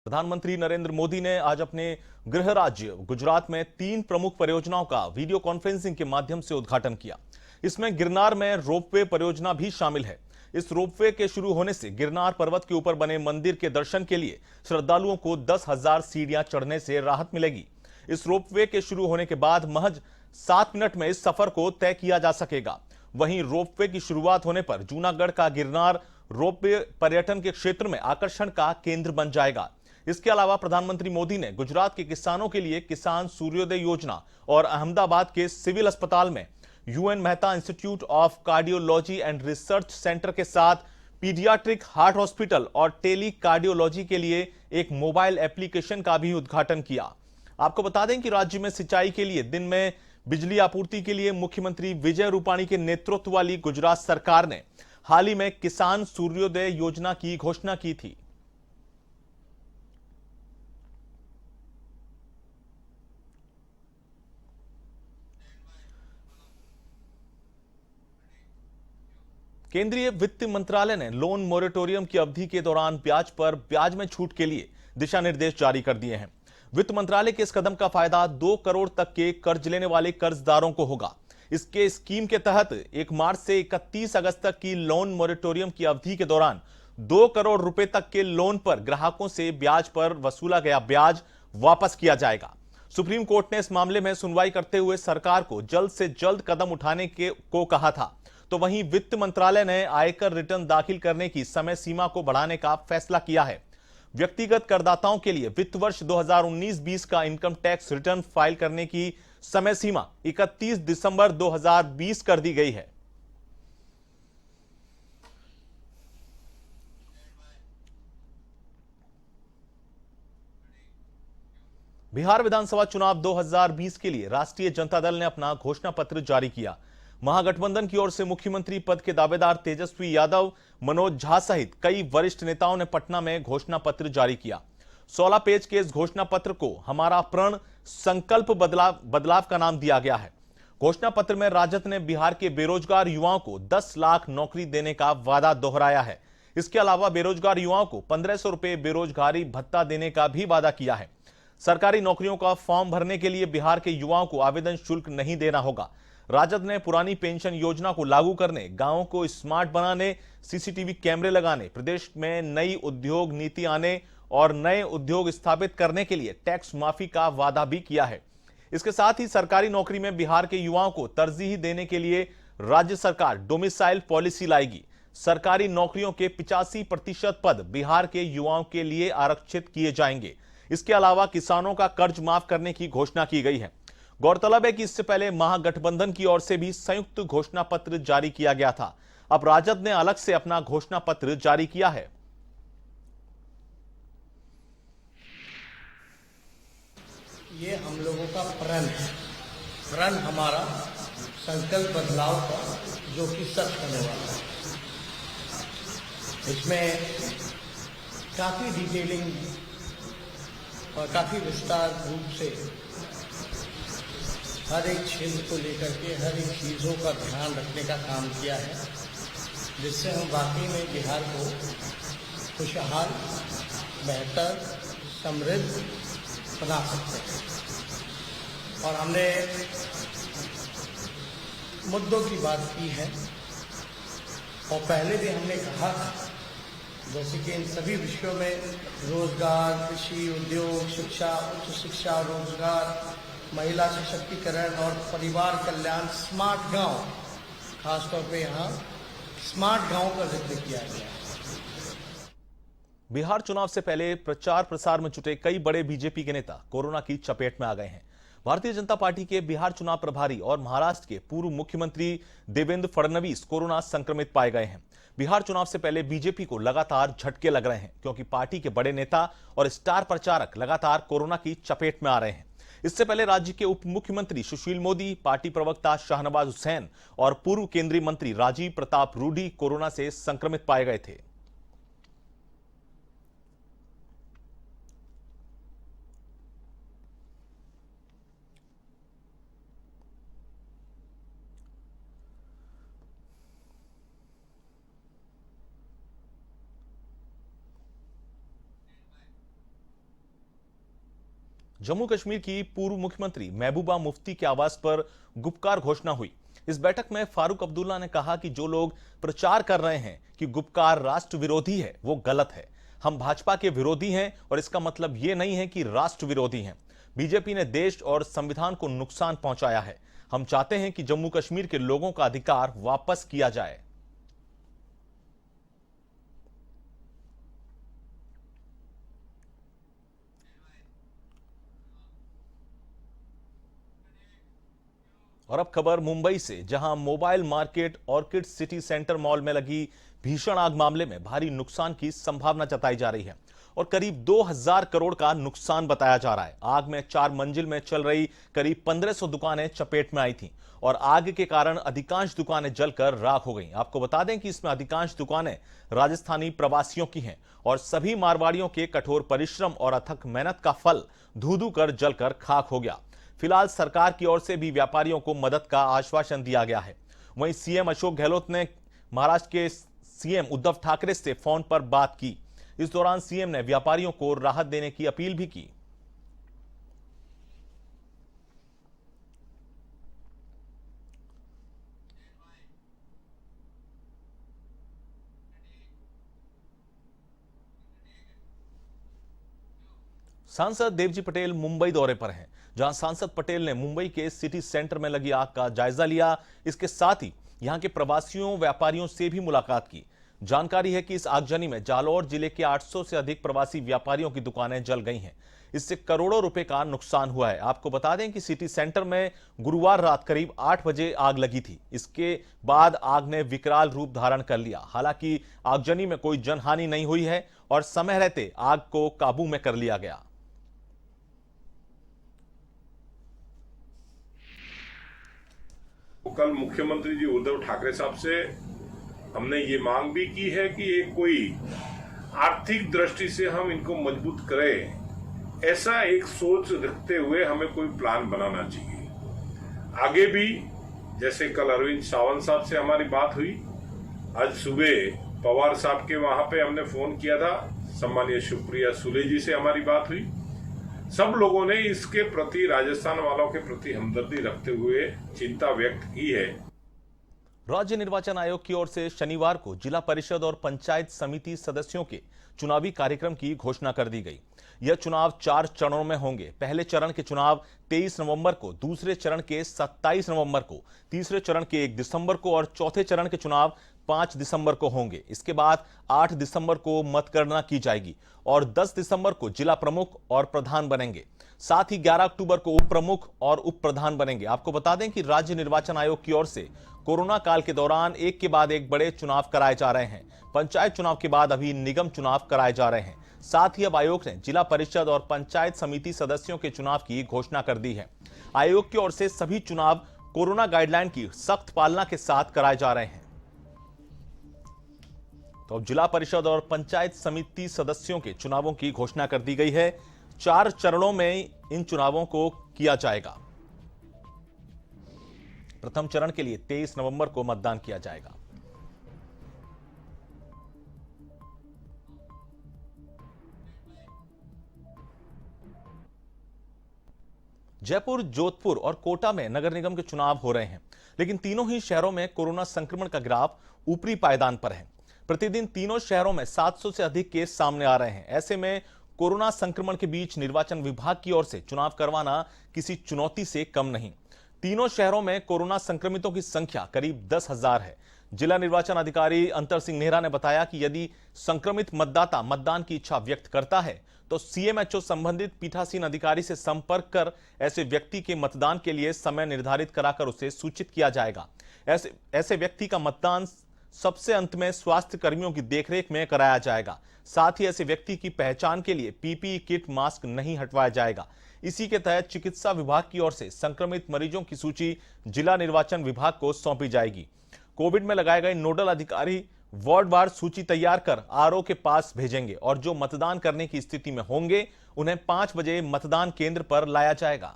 प्रधानमंत्री नरेंद्र मोदी ने आज अपने गृह राज्य गुजरात में 3 प्रमुख परियोजनाओं का वीडियो कॉन्फ्रेंसिंग के माध्यम से उद्घाटन किया। इसमें गिरनार में रोपवे परियोजना भी शामिल है। इस रोपवे के शुरू होने से गिरनार पर्वत के ऊपर बने मंदिर के दर्शन के लिए श्रद्धालुओं को 10,000 सीढ़ियां चढ़ने से राहत मिलेगी। इस रोपवे के शुरू होने के बाद महज 7 मिनट में इस सफर को तय किया जा सकेगा। वहीं रोपवे की शुरुआत होने पर जूनागढ़ का गिरनार रोपवे पर्यटन के क्षेत्र में आकर्षण का केंद्र बन जाएगा। इसके अलावा प्रधानमंत्री मोदी ने गुजरात के किसानों के लिए किसान सूर्योदय योजना और अहमदाबाद के सिविल अस्पताल में UN Mehta institute of cardiology and research centre के साथ पीडियाट्रिक हार्ट हॉस्पिटल और टेली कार्डियोलॉजी के लिए एक मोबाइल एप्लीकेशन का भी उद्घाटन किया। आपको बता दें कि राज्य में सिंचाई के लिए दिन में बिजली आपूर्ति के लिए मुख्यमंत्री विजय रूपाणी के नेतृत्व वाली गुजरात सरकार ने हाल ही में किसान सूर्योदय योजना की घोषणा की थी। केंद्रीय वित्त मंत्रालय ने लोन मोरेटोरियम की अवधि के दौरान ब्याज पर ब्याज में छूट के लिए दिशा निर्देश जारी कर दिए हैं। वित्त मंत्रालय के इस कदम का फायदा 2 करोड़ तक के कर्ज लेने वाले कर्जदारों को होगा। इसके स्कीम के तहत 1 मार्च से 31 अगस्त तक की लोन मोरेटोरियम की अवधि के दौरान 2 करोड़ रुपए तक के लोन पर ग्राहकों से ब्याज पर वसूला गया ब्याज वापस किया जाएगा। सुप्रीम कोर्ट ने इस मामले में सुनवाई करते हुए सरकार को जल्द से जल्द कदम उठाने को कहा था। तो वहीं वित्त मंत्रालय ने आयकर रिटर्न दाखिल करने की समय सीमा को बढ़ाने का फैसला किया है। व्यक्तिगत करदाताओं के लिए वित्त वर्ष 2019-20 का इनकम टैक्स रिटर्न फाइल करने की समय सीमा 31 दिसंबर 2020 कर दी गई है। बिहार विधानसभा चुनाव 2020 के लिए राष्ट्रीय जनता दल ने अपना घोषणा पत्र जारी किया। महागठबंधन की ओर से मुख्यमंत्री पद के दावेदार तेजस्वी यादव, मनोज झा सहित कई वरिष्ठ नेताओं ने पटना में घोषणा पत्र जारी किया। 16 पेज के इस घोषणा पत्र को हमारा प्रण संकल्प बदलाव का नाम दिया गया है। घोषणा पत्र में राजद ने बिहार के बेरोजगार युवाओं को 10 लाख नौकरी देने का वादा दोहराया है। इसके अलावा बेरोजगार युवाओं को 1500 रुपए बेरोजगारी भत्ता देने का भी वादा किया है। सरकारी नौकरियों का फॉर्म भरने के लिए बिहार के युवाओं को आवेदन शुल्क नहीं देना होगा। राजद ने पुरानी पेंशन योजना को लागू करने, गांवों को स्मार्ट बनाने, सीसीटीवी कैमरे लगाने, प्रदेश में नई उद्योग नीति आने और नए उद्योग स्थापित करने के लिए टैक्स माफी का वादा भी किया है। इसके साथ ही सरकारी नौकरी में बिहार के युवाओं को तरजीह देने के लिए राज्य सरकार डोमिसाइल पॉलिसी लाएगी। सरकारी नौकरियों के 85% पद बिहार के युवाओं के लिए आरक्षित किए जाएंगे। इसके अलावा किसानों का कर्ज माफ करने की घोषणा की गई है। गौरतलब है कि इससे पहले महागठबंधन की ओर से भी संयुक्त घोषणा पत्र जारी किया गया था। अब राजद ने अलग से अपना घोषणा पत्र जारी किया है। ये हम लोगों का प्रण है, प्रण हमारा संकल्प बदलाव का, जो कि सच होने वाला है। इसमें काफी डिटेलिंग और काफी विस्तार रूप से हर एक क्षेत्र को लेकर के हर एक चीज़ों का ध्यान रखने का काम किया है, जिससे हम वाकई में बिहार को खुशहाल, बेहतर, समृद्ध बना सकते हैं। और हमने मुद्दों की बात की है और पहले भी हमने कहा था, जैसे कि इन सभी विषयों में रोजगार, कृषि, उद्योग, शिक्षा, उच्च शिक्षा, रोजगार, महिला सशक्तिकरण और परिवार कल्याण, स्मार्ट गांव, खासतौर पे यहाँ स्मार्ट गांव का जिक्र किया गया है। बिहार चुनाव से पहले प्रचार प्रसार में जुटे कई बड़े बीजेपी के नेता कोरोना की चपेट में आ गए हैं। भारतीय जनता पार्टी के बिहार चुनाव प्रभारी और महाराष्ट्र के पूर्व मुख्यमंत्री देवेंद्र फडणवीस कोरोना संक्रमित पाए गए हैं। बिहार चुनाव से पहले बीजेपी को लगातार झटके लग रहे हैं, क्योंकि पार्टी के बड़े नेता और स्टार प्रचारक लगातार कोरोना की चपेट में आ रहे हैं। इससे पहले राज्य के उप मुख्यमंत्री सुशील मोदी, पार्टी प्रवक्ता शाहनवाज हुसैन और पूर्व केंद्रीय मंत्री राजीव प्रताप रूडी कोरोना से संक्रमित पाए गए थे। जम्मू कश्मीर की पूर्व मुख्यमंत्री महबूबा मुफ्ती के आवास पर गुपकार घोषणा हुई। इस बैठक में फारूक अब्दुल्ला ने कहा कि जो लोग प्रचार कर रहे हैं कि गुपकार राष्ट्र विरोधी है, वो गलत है। हम भाजपा के विरोधी हैं और इसका मतलब यह नहीं है कि राष्ट्र विरोधी हैं। बीजेपी ने देश और संविधान को नुकसान पहुंचाया है। हम चाहते हैं कि जम्मू कश्मीर के लोगों का अधिकार वापस किया जाए। और अब खबर मुंबई से, जहां mobile market orchid city centre mall में लगी भीषण आग मामले में भारी नुकसान की संभावना जताई जा रही है और करीब 2000 करोड़ का नुकसान बताया जा रहा है। आग में 4 मंजिल में चल रही करीब 1500 दुकानें चपेट में आई थीं और आग के कारण अधिकांश दुकानें जलकर राख हो गईं। आपको बता दें कि इसमें अधिकांश दुकानें राजस्थानी प्रवासियों की हैं और सभी मारवाड़ियों के कठोर परिश्रम और अथक मेहनत का फल धू-धू कर जलकर खाक हो गया। फिलहाल सरकार की ओर से भी व्यापारियों को मदद का आश्वासन दिया गया है। वहीं सीएम अशोक गहलोत ने महाराष्ट्र के सीएम उद्धव ठाकरे से फोन पर बात की। इस दौरान सीएम ने व्यापारियों को राहत देने की अपील भी की। सांसद देवजी पटेल मुंबई दौरे पर हैं, जहां सांसद पटेल ने मुंबई के सिटी सेंटर में लगी आग का जायजा लिया। इसके साथ ही यहां के प्रवासियों व्यापारियों से भी मुलाकात की। जानकारी है कि इस आगजनी में जालौर जिले के 800 से अधिक प्रवासी व्यापारियों की दुकानें जल गई हैं। इससे करोड़ों रुपए का नुकसान हुआ है। आपको बता दें कि सिटी सेंटर में गुरुवार रात करीब 8 बजे आग लगी थी। इसके बाद आग ने विकराल रूप धारण कर लिया। हालांकि आगजनी में कोई जनहानि नहीं हुई है और समय रहते आग को काबू में कर लिया गया। कल मुख्यमंत्री जी उद्धव ठाकरे साहब से हमने ये मांग भी की है कि एक कोई आर्थिक दृष्टि से हम इनको मजबूत करें, ऐसा एक सोच रखते हुए हमें कोई प्लान बनाना चाहिए। आगे भी जैसे कल अरविंद सावंत साहब से हमारी बात हुई, आज सुबह पवार साहब के वहां पे हमने फोन किया था, सम्मानीय सुप्रिया सुले जी से हमारी बात हुई। सब लोगों ने इसके प्रति, राजस्थान वालों के प्रति हमदर्दी रखते हुए चिंता व्यक्त की है। राज्य निर्वाचन आयोग की ओर से शनिवार को जिला परिषद और पंचायत समिति सदस्यों के चुनावी कार्यक्रम की घोषणा कर दी गई। यह चुनाव 4 चरणों में होंगे। पहले चरण के चुनाव 23 नवंबर को, दूसरे चरण के 27 नवंबर को, तीसरे चरण के 1 दिसंबर को और चौथे चरण के चुनाव 5 दिसंबर को होंगे। इसके बाद 8 दिसंबर को मतगणना की जाएगी और 10 दिसंबर को जिला प्रमुख और प्रधान बनेंगे। साथ ही 11 अक्टूबर को उप प्रमुख और उप प्रधान बनेंगे। आपको बता दें कि राज्य निर्वाचन आयोग की ओर से कोरोना काल के दौरान एक के बाद एक बड़े चुनाव कराए जा रहे हैं। पंचायत चुनाव के बाद अभी निगम चुनाव कराए जा रहे हैं। साथ ही अब आयोग ने जिला परिषद और पंचायत समिति सदस्यों के चुनाव की घोषणा कर दी है। आयोग की ओर से सभी चुनाव कोरोना गाइडलाइन की सख्त पालना के साथ कराए जा रहे हैं। तो अब जिला परिषद और पंचायत समिति सदस्यों के चुनावों की घोषणा कर दी गई है। 4 चरणों में इन चुनावों को किया जाएगा। प्रथम चरण के लिए 23 नवंबर को मतदान किया जाएगा। जयपुर, जोधपुर और कोटा में नगर निगम के चुनाव हो रहे हैं, लेकिन तीनों ही शहरों में कोरोना संक्रमण का ग्राफ ऊपरी पायदान पर है। प्रतिदिन तीनों शहरों में 700 से अधिक केस सामने आ रहे हैं। ऐसे में कोरोना संक्रमण के बीच निर्वाचन विभाग की ओर से चुनाव करवाना किसी चुनौती से कम नहीं। तीनों शहरों में कोरोना संक्रमितों की संख्या करीब 10,000 है। जिला निर्वाचन अधिकारी अंतर सिंह नेहरा ने बताया कि यदि संक्रमित मतदाता मतदान की इच्छा व्यक्त करता है तो सीएमएचओ संबंधित पीठासीन अधिकारी से संपर्क कर ऐसे व्यक्ति के मतदान के लिए समय निर्धारित कराकर उसे सूचित किया जाएगा। ऐसे व्यक्ति का मतदान सबसे अंत में स्वास्थ्य कर्मियों की देखरेख में कराया जाएगा। साथ ही ऐसे व्यक्ति की पहचान के लिए पीपीई किट, मास्क नहीं हटवाया जाएगा। इसी के तहत चिकित्सा विभाग की ओर से संक्रमित मरीजों की सूची जिला निर्वाचन विभाग को सौंपी जाएगी। कोविड में लगाए गए नोडल अधिकारी वार्डवार सूची तैयार कर आरओ के पास भेजेंगे और जो मतदान करने की स्थिति में होंगे उन्हें 5 बजे मतदान केंद्र पर लाया जाएगा।